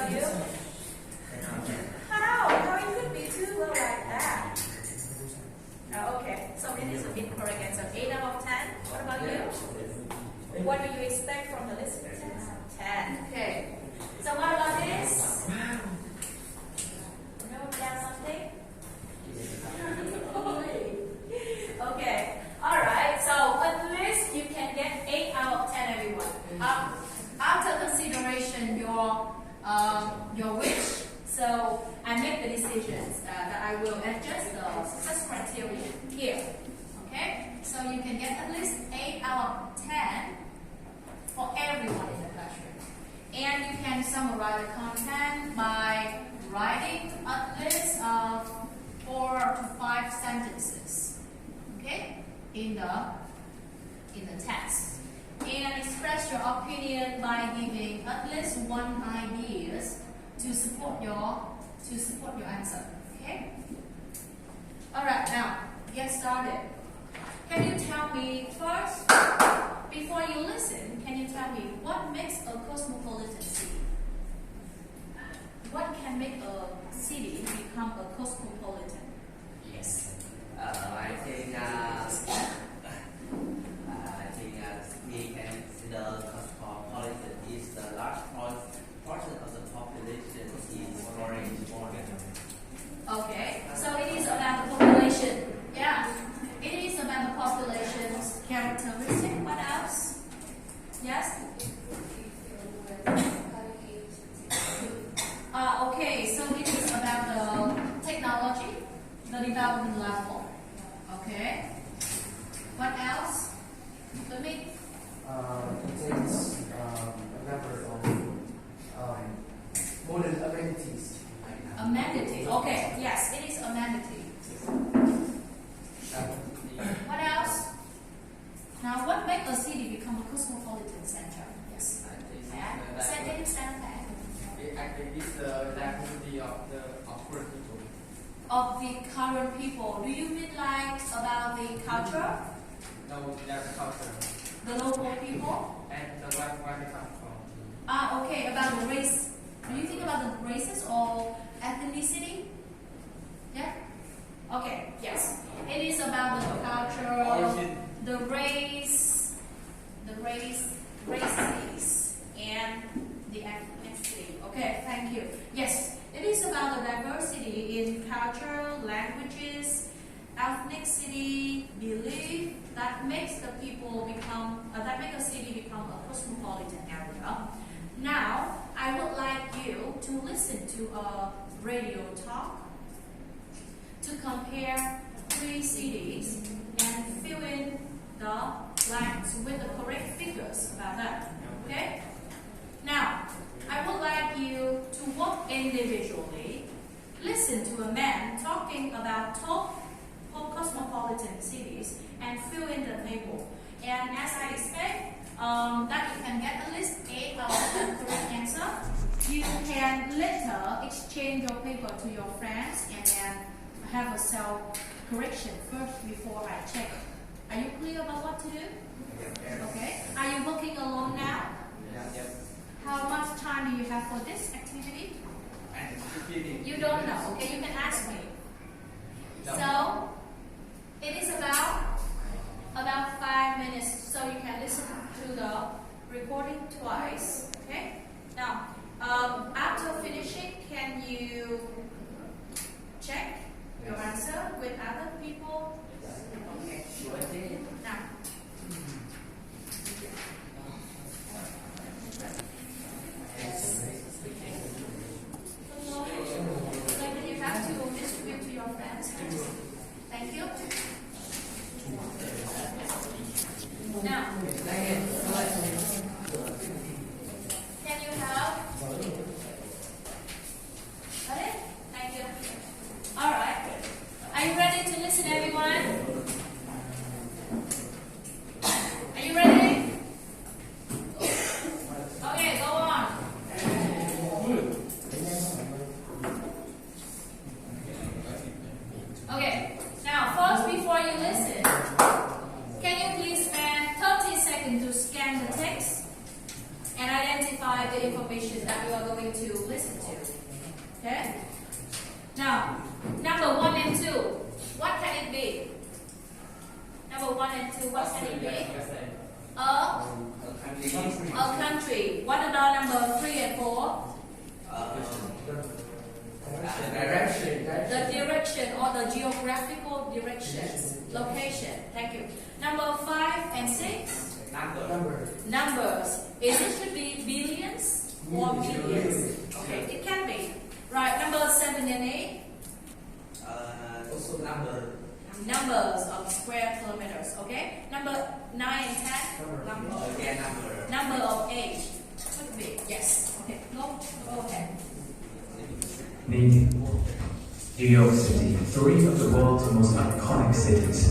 about you? How it could be too low like that? Oh, okay, so it is a bit correct answer. 8 out of 10. What about you? What do you expect from the list? 10. Okay. So what about this? Note down something? Okay. Alright, so at least you can get 8 out of 10, everyone. After consideration your wish, so I make the decisions that I will adjust the success criteria here. Okay? So you can get at least 8 out of 10 for everyone in the classroom. And you can summarize the content by writing at least 4 to 5 sentences. Okay? In the text. And express your opinion by giving at least one idea to support your answer. Okay? Alright, now get started. Can you tell me first, before you listen, can you tell me what makes a cosmopolitan city? What can make a city become a cosmopolitan? Yes. I think we can consider cosmopolitan is the large portion of the population is foreign born. Okay, so it is about the population. Yeah, it is about the population's characteristic. What else? Yes? Okay, so it is about the technology, the development level. Okay. What else? Let me. It takes a number of modern amenities. Amenity. Okay, yes, it is amenity. What else? Now, what makes a city become a cosmopolitan center? Yes. Stand back. It is the diversity of current people. Of the current people. Do you mean like about the culture? No, that's culture. The local people? And the where they come from. Okay, about the race. Do you think about the races or ethnicity? Yeah? Okay, yes. It is about the culture, the races, and the ethnicity. Okay, thank you. Yes, it is about the diversity in culture, languages, ethnicity, belief that makes the people become, that make a city become a cosmopolitan area. Now, I would like you to listen to a radio talk to compare 3 cities and fill in the blanks with the correct figures about that. Okay? Now, I would like you to walk individually, listen to a man talking about top cosmopolitan cities and fill in the table. And as I expect, that you can get at least 8 out of 10 correct answer. You can later exchange your paper to your friends and then have a self-correction first before I check. Are you clear about what to do? Okay. Are you working alone now? How much time do you have for this activity? You don't know. Okay, you can ask me. So, it is about 5 minutes, so you can listen to the recording twice. Okay? Now, after finishing, can you check your answer with other people? Okay. Now. So you have to distribute to your friends. Thank you. Now, can you have to listen to. Okay? Now, number 1 and 2. What can it be? Number 1 and 2, what can it be? A country. What about number 3 and 4? The direction or the geographical directions. Location. Thank you. Number 5 and 6? Numbers. Is it should be billions or millions? Okay, it can be. Right, number 7 and 8? Also Numbers of square kilometers. Okay. Number 9 and 10? Number of age. Could be. Yes. Okay. Go ahead. New York City, 3 of the world's most iconic cities.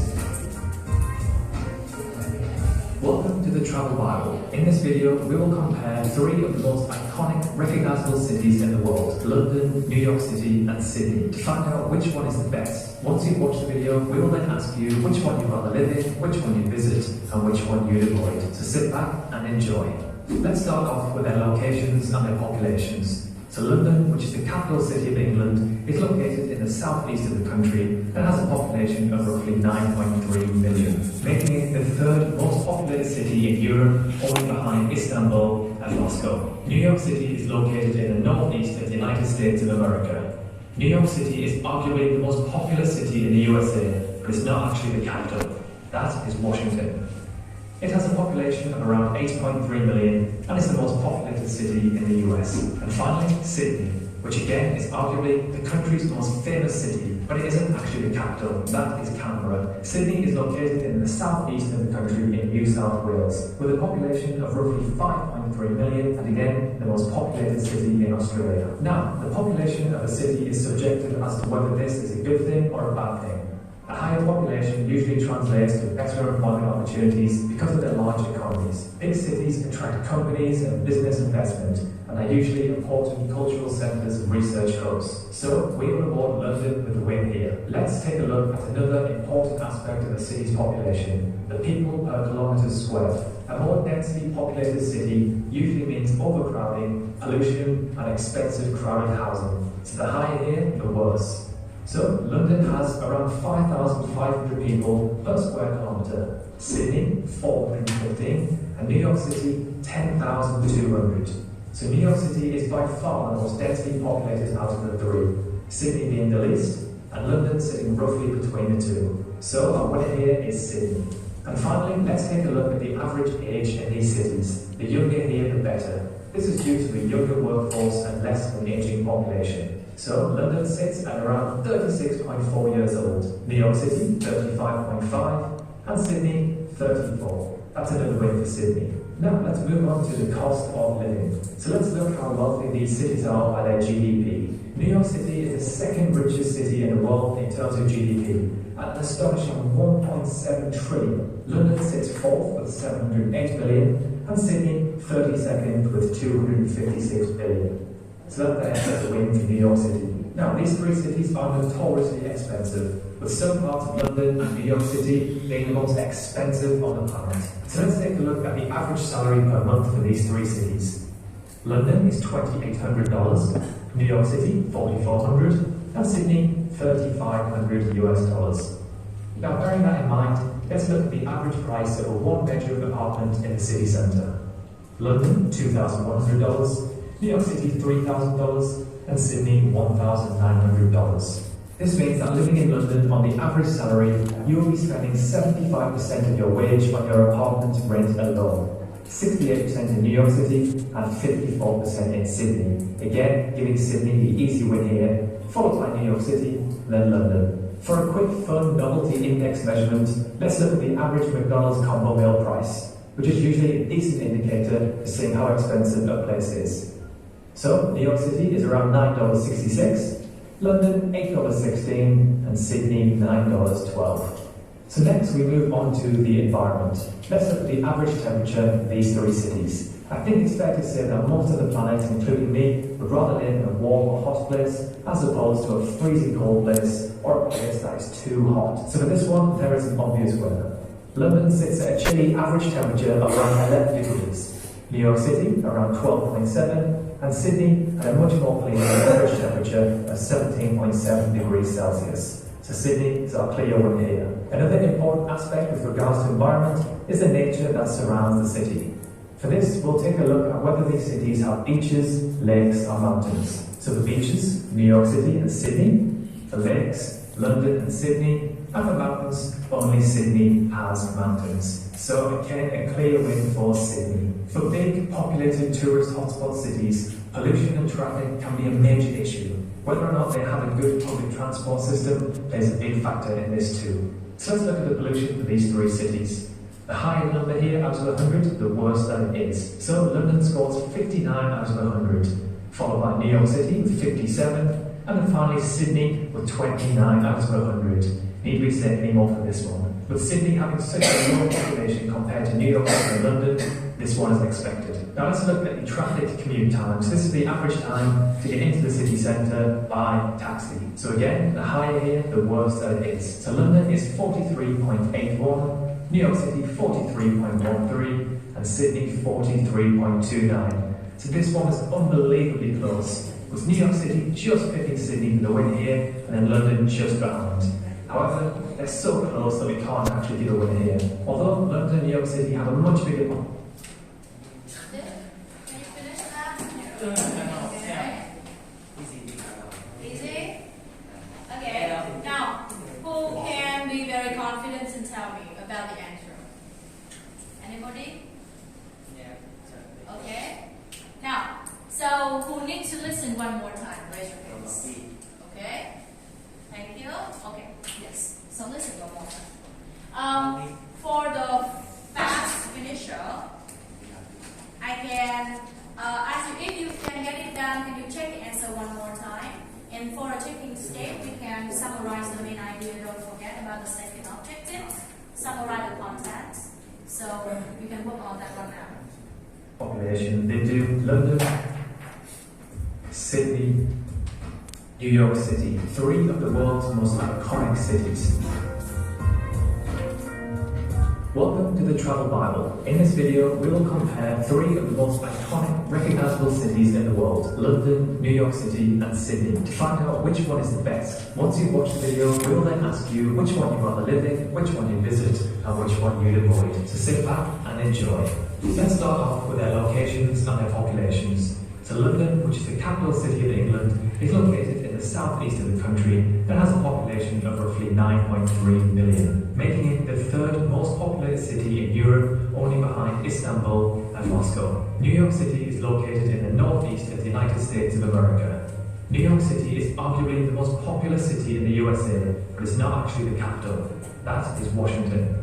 Welcome to the Travel Bible. In this video, we will compare 3 of the most iconic, recognizable cities in the world: London, New York City, and Sydney, to find out which one is the best. Once you've watched the video, we will then ask you which one you'd rather live in, which one you'd visit, and which one you'd avoid. So sit back and enjoy. Let's start off with their locations and their populations. So London, which is the capital city of England, is located in the southeast of the country and has a population of roughly 9.3 million, making it the 3rd most populated city in Europe, only behind Istanbul and Moscow. New York City is located in the northeast of the United States of America. New York City is arguably the most populous city in the USA, but it's not actually the capital. That is Washington. It has a population of around 8.3 million and is the most populated city in the US. And finally, Sydney, which again is arguably the country's most famous city, but it isn't actually the capital. That is Canberra. Sydney is located in the southeast of the country in New South Wales, with a population of roughly 5.3 million, and again, the most populated city in Australia. Now, the population of a city is subjective as to whether this is a good thing or a bad thing. A higher population usually translates to better employment opportunities because of their large economies. Big cities attract companies and business investment, and are usually important cultural centres and research hubs. So, we will award London with the win here. Let's take a look at another important aspect of a city's population: the people per kilometre squared. A more densely populated city usually means overcrowding, pollution, and expensive crowded housing. So the higher here, the worse. So, London has around 5,500 people per square kilometre, Sydney 415, and New York City 10,200. So New York City is by far the most densely populated out of the 3, Sydney being the least, and London sitting roughly between the 2. So our winner here is Sydney. And finally, let's take a look at the average age in these cities. The younger here, the better. This is due to a younger workforce and less of an ageing population. So, London sits at around 36.4 years old, New York City 35.5, and Sydney 34. That's another win for Sydney. Now, let's move on to the cost of living. So let's look how wealthy these cities are by their GDP. New York City is the 2nd richest city in the world in terms of GDP, at an astonishing 1.7 trillion. London sits 4th with 708 billion, and Sydney 32nd with 256 billion. So that's a win for New York City. Now, these 3 cities are notoriously expensive, with some parts of London and New York City being the most expensive on the planet. So let's take a look at the average salary per month for these 3 cities. London is $2,800, New York City $4,400, and Sydney $3,500 US. Now, bearing that in mind, let's look at the average price of a 1-bedroom apartment in the city centre. London $2,100, New York City $3,000, and Sydney $1,900. This means that living in London on the average salary, you will be spending 75% of your wage on your apartment rent alone, 68% in New York City, and 54% in Sydney. Again, giving Sydney the easy win here, followed by New York City, then London. For a quick, fun novelty index measurement, let's look at the average McDonald's combo meal price, which is usually a decent indicator for seeing how expensive a place is. So, New York City is around $9.66, London $8.16, and Sydney $9.12. So next we move on to the environment. Let's look at the average temperature in these 3 cities. I think it's fair to say that most of the planet, including me, would rather live in a warm or hot place as opposed to a freezing cold place or a place that is too hot. So for this one, there is an obvious winner. London sits at a chilly average temperature of around 11 degrees. New York City around 12.7, and Sydney had a much more pleasing average temperature of 17.7 degrees Celsius. So Sydney is our clear one here. Another important aspect with regards to environment is the nature that surrounds the city. For this, we'll take a look at whether these cities have beaches, lakes or mountains. So for beaches, New York City and Sydney. For lakes, London and Sydney. And for mountains, only Sydney has mountains. So again, a clear win for Sydney. For big, populated tourist hotspot cities, pollution and traffic can be a major issue. Whether or not they have a good public transport system plays a big factor in this too. So let's look at the pollution for these three cities. The higher number here out of 100, the worse that it is. So London scores 59 out of 100, followed by New York City with 57, and then finally Sydney with 29 out of 100. Need we say any more for this one? With Sydney having such a low population compared to New York and London, this one is expected. Now let's look at the traffic commute times. This is the average time to get into the city centre by taxi. So again, the higher here, the worse that it is. So London is 43.81, New York City 43.13, and Sydney 43.29. So this one is unbelievably close, with New York City just picking Sydney for the win here, and then London just behind. However, they're so close that we can't actually give a win here. Although London and New York City have a much bigger Can you finish that? Okay. Easy? Okay. Now, who can be very confident and tell me about the answer? Anybody? Yeah. Okay. Now, so who needs to listen one more time? Raise your hands. Okay. Thank you. Okay. Yes. So listen one more time. For the fast finisher, I can ask you if you can get it done. Can you check the answer one more time? And for a checking stage, we can summarize the main idea. Don't forget about the second objective. Summarize the content. So you can work on that one now. population. They do London, Sydney, New York City, three of the world's most iconic cities. Welcome to the Travel Bible. In this video, we will compare three of the most iconic, recognizable cities in the world: London, New York City, and Sydney, to find out which one is the best. Once you've watched the video, we will then ask you which one you'd rather live in, which one you visit, and which one you'd avoid. So sit back and enjoy. Let's start off with their locations and their populations. So London, which is the capital city of England, is located in the southeast of the country and has a population of roughly 9.3 million, making it the third most populated city in Europe, only behind Istanbul and Moscow. New York City is located in the northeast of the United States of America. New York City is arguably the most populous city in the USA, but it's not actually the capital. That is Washington.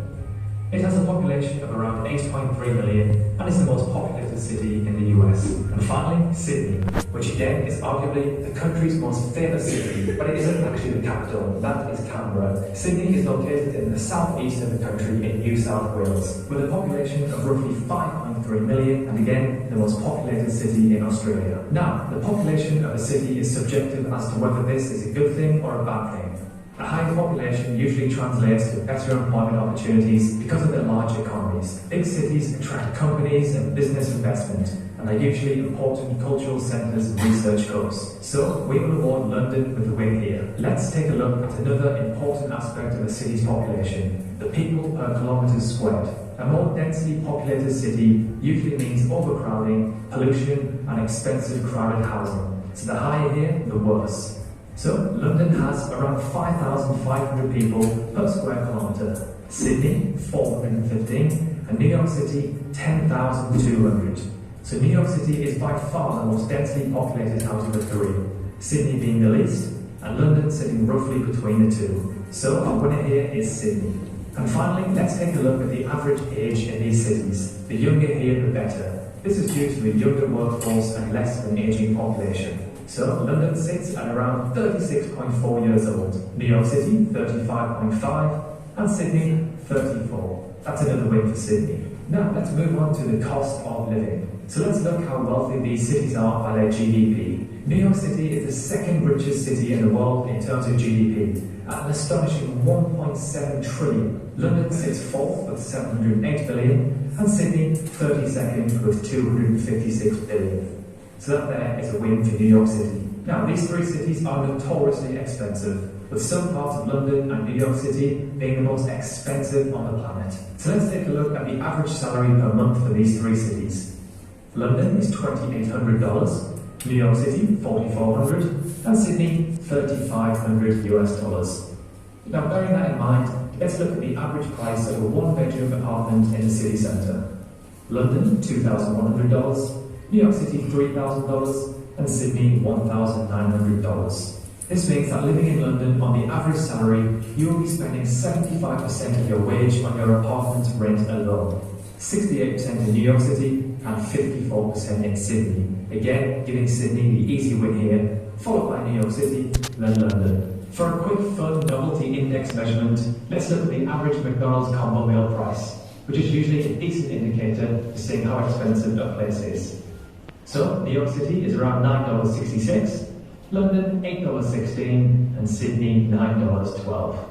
It has a population of around 8.3 million and is the most populated city in the US. And finally, Sydney, which again is arguably the country's most famous city, but it isn't actually the capital. That is Canberra. Sydney is located in the southeast of the country in New South Wales, with a population of roughly 5.3 million, and again, the most populated city in Australia. Now, the population of a city is subjective as to whether this is a good thing or a bad thing. A high population usually translates to better employment opportunities because of their large economies. Big cities attract companies and business investment, and are usually important cultural centres and research hubs. So, we will award London with the win here. Let's take a look at another important aspect of a city's population: the people per kilometre squared. A more densely populated city usually means overcrowding, pollution, and expensive crowded housing. So the higher here, the worse. So, London has around 5,500 people per square kilometre, Sydney 415, and New York City 10,200. So New York City is by far the most densely populated out of the three, Sydney being the least, and London sitting roughly between the two. So our winner here is Sydney. And finally, let's take a look at the average age in these cities. The younger here, the better. This is due to a younger workforce and less of an ageing population. So, London sits at around 36.4 years old, New York City 35.5, and Sydney 34. That's another win for Sydney. Now, let's move on to the cost of living. So let's look how wealthy these cities are by their GDP. New York City is the second richest city in the world in terms of GDP, at an astonishing 1.7 trillion. London sits fourth with 708 billion, and Sydney 32nd with 256 billion. So that there is a win for New York City. Now, these three cities are notoriously expensive, with some parts of London and New York City being the most expensive on the planet. So let's take a look at the average salary per month for these three cities. London is $2,800, New York City $4,400, and Sydney $3,500 US. Now, bearing that in mind, let's look at the average price of a one-bedroom apartment in the city centre. London $2,100, New York City $3,000, and Sydney $1,900. This means that living in London on the average salary, you will be spending 75% of your wage on your apartment rent alone, 68% in New York City and 54% in Sydney. Again, giving Sydney the easy win here, followed by New York City, then London. For a quick fun novelty index measurement, let's look at the average McDonald's combo meal price, which is usually a decent indicator for seeing how expensive a place is. So, New York City is around $9.66, London $8.16, and Sydney $9.12.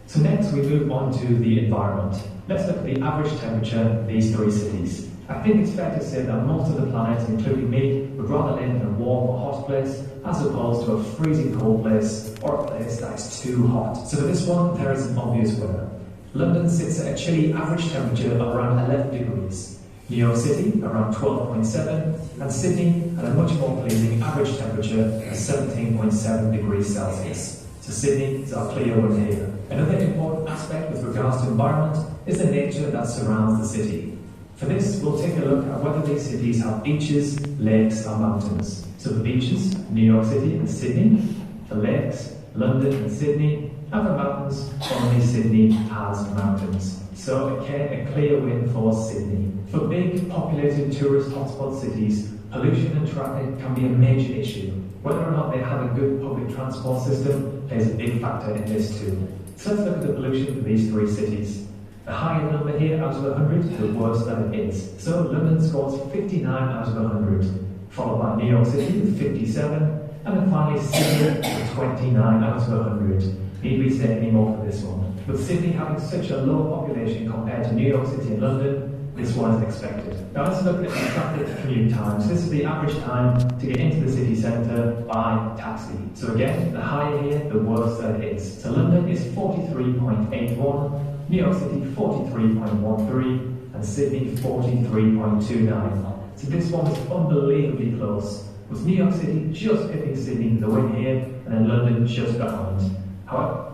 So next we move on to the environment. Let's look at the average temperature in these three cities. I think it's fair to say that most of the planet, including me, would rather live in a warm or hot place as opposed to a freezing cold place or a place that is too hot. So for this one, there is an obvious winner. London sits at a chilly average temperature of around 11 degrees. New York City around 12.7, and Sydney at a much more pleasing average temperature of 17.7 degrees Celsius. So Sydney is our clear winner here. Another important aspect with regards to environment is the nature that surrounds the city. For this, we'll take a look at whether these cities have beaches, lakes, or mountains. So the beaches, New York City and Sydney. The lakes, London and Sydney. And the mountains, only Sydney has mountains. So again, a clear win for Sydney. For big, populated tourist hotspot cities, pollution and traffic can be a major issue. Whether or not they have a good public transport system plays a big factor in this too. So let's look at the pollution for these three cities. The higher number here out of 100, the worse that it is. So London scores 59 out of 100, followed by New York City with 57, and then finally Sydney with 29 out of 100. Need we say any more for this one? With Sydney having such a low population compared to New York City and London, this one is expected. Now let's look at the traffic commute times. This is the average time to get into the city centre by taxi. So again, the higher here, the worse that it is. So London is 43.81, New York City 43.13, and Sydney 43.29. So this one is unbelievably close, with New York City just picking Sydney for the win here, and then London just behind. However,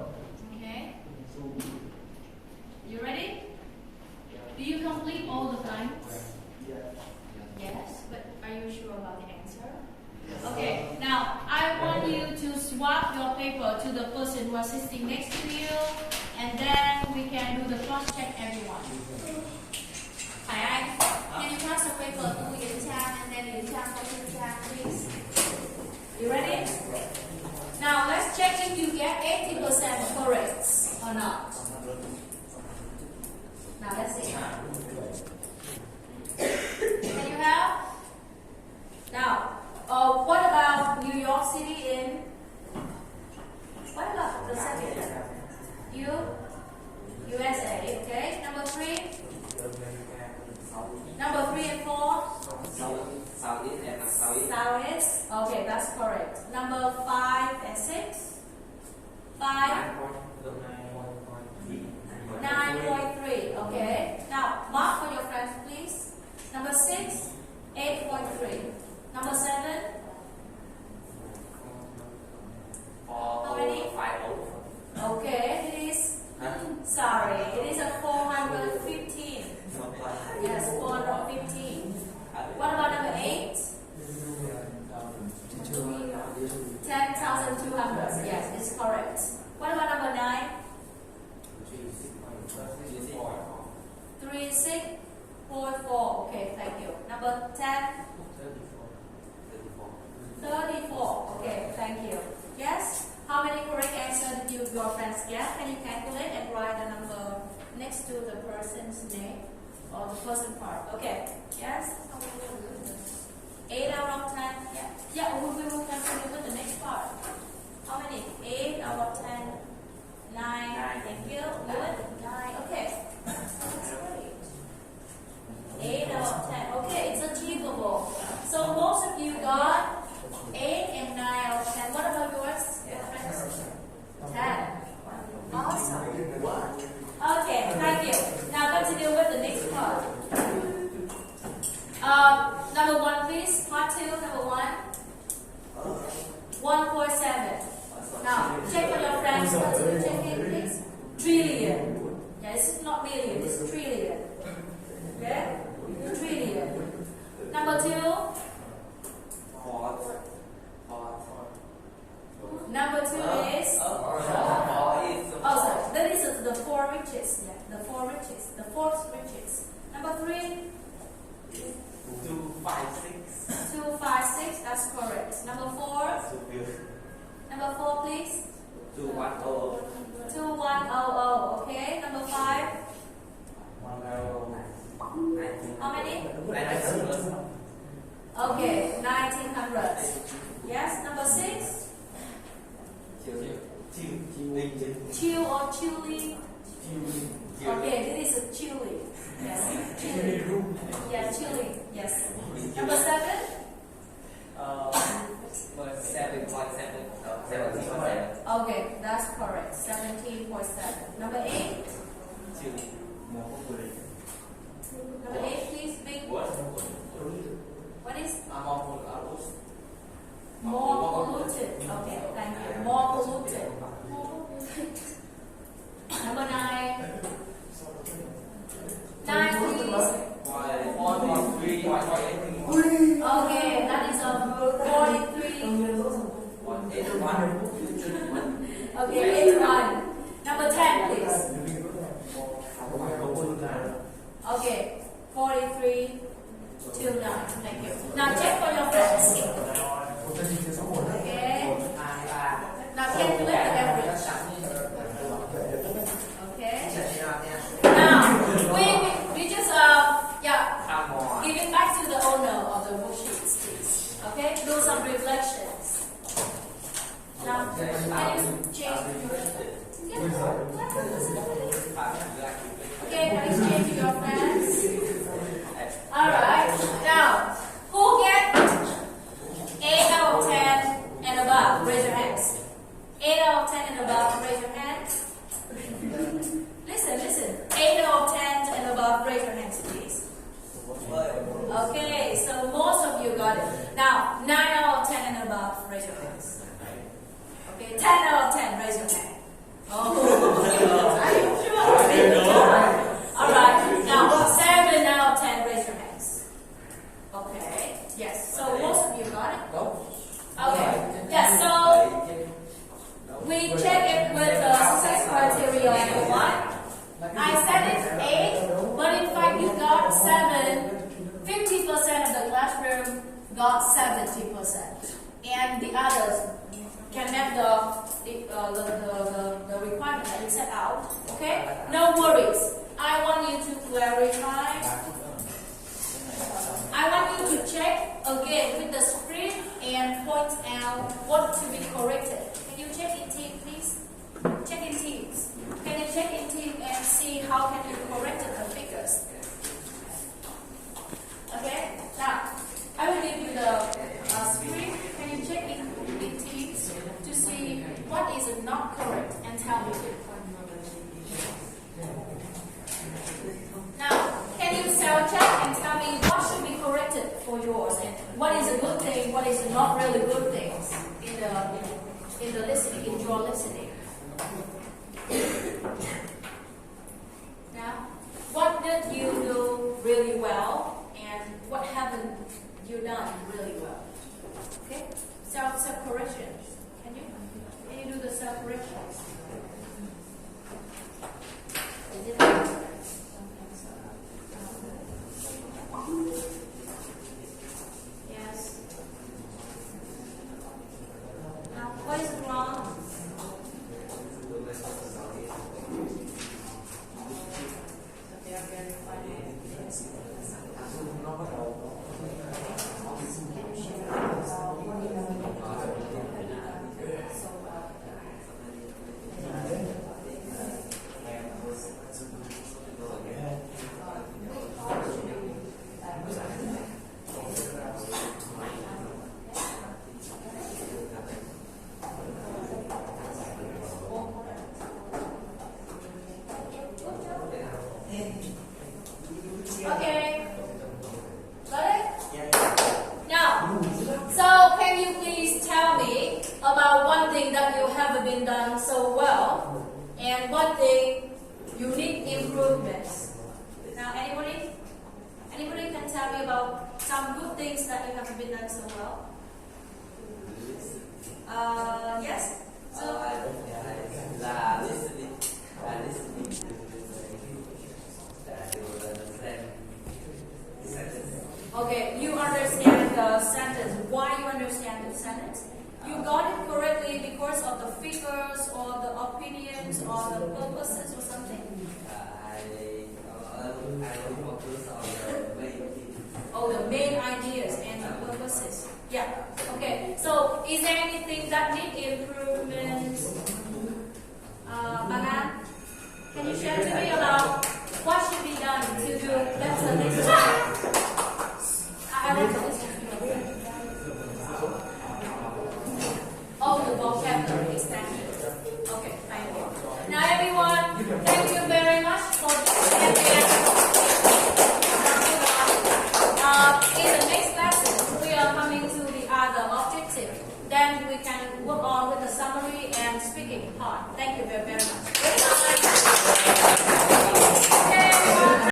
Okay. You ready? Do you complete all the blanks? Yes, but are you sure about the answer? Okay, now I want you to swap your paper to the person who is sitting next to you, and then we can do the cross check everyone. Hải Anh, can you pass the paper to Yến Trang and then Yến Trang to Yến Trang, please? You ready? Now let's check if you get 80% correct or not. Now let's see. Can you help? Now, what about New York City in? What about the second? USA, okay. Number 3. Number 3 and 4. Southeast. Okay, that's correct. Number 5 and 6. 5. 9.3. Okay. Now mark for your friends, please. Number 6. 8.3. Number 7. How many? Okay, it is. Sorry, it is a 415. Yes, 415. What about number 8? 10,200. Yes, it's correct. What about number 9? 3644. Okay, thank you. Number 10? 34. Okay, thank you. Yes? How many correct answers did your friends get? Can you calculate and write the number next to the person's name or the person part? Okay. Yes? 8 out of 10. Yeah. Yeah, we will continue with the next part. How many? 8 out of 10. 9. Thank you. Good. 9. Okay. That's great. 8 out of 10. Okay, it's achievable. So most of you got Now, check for your friends. Continue checking, please. Trillion. Yeah, it's not million, it's trillion. Okay? Trillion. Number 2. Number 2 is. Oh, sorry. That is the 4 riches. Yeah, the 4 riches. The 4th riches. Number 3. 2, 5, 6. 2, 5, 6. That's correct. Number 4. Number 4, please. 2, 1, 0. 2100. Okay. Number 5. How many? Okay, 1900. Yes. Number 6. Chill or chili? Okay, this is a chili. Yes. Chili. Yeah, chili. Yes. Number 7. 17.7. Okay, that's correct. 17.7. Number 8. Number 8, please. Big. What is more polluted? Okay, thank you. More polluted. Number 9. 9, please. Okay, that is a 43. Okay, 81. Number 10, please. Okay, 43 till 9. Thank you. Now check for your friends. Okay. Now calculate the average. Okay. Now we just give it back to the owner of the worksheets, please. Okay. Do some reflections. Now can you change? Okay, can you change your friends? Alright, now, who get 8 out of 10 and above? Raise your hands. 8 out of 10 and above, raise your hands. Listen. 8 out of 10 and above, raise your hands, please. Okay, so most of you got it. Now, 9 out of 10 and above, raise your hands. Okay, 10 out of 10, raise your hand. Oh, are you sure? Alright, now 7 out of 10, raise your hands. Okay, yes, so most of you got it? Okay, yes, so we check it with the success criteria number 1. I said it's 8, but in fact you got 7. 50% of the classroom got 70%. And the others can make the requirement that we set out. Okay? No worries. I want you to clarify. I want you to check again with the script and point out what to be corrected. Can you check in team, please? Check in teams. Can you check in team and see how can you correct the figures? Okay? Now, I will give you the script. Can you check in teams to see what is not correct and tell me? Now, can you self-check and tell me what should be corrected for yours and what is a good thing, what is not really good things in the listening, in your listening? Now, what did you do really well and what haven't you done really well? Okay, self-corrections. Can you do the self-corrections? Is it yes. Now, what is wrong? been done so well, and what thing you need improvements. Now, anybody can tell me about some good things that you have been done so well? Yes. So listening to understand sentence. okay, you understand the sentence. Why you understand the sentence? You got it correctly because of the figures or the opinions or the purposes or something? I focus on the main thing. Oh, the main ideas and the purposes. Yeah. Okay. So, is there anything that need improvement? Manan, can you share to me about what should be done to do better next time?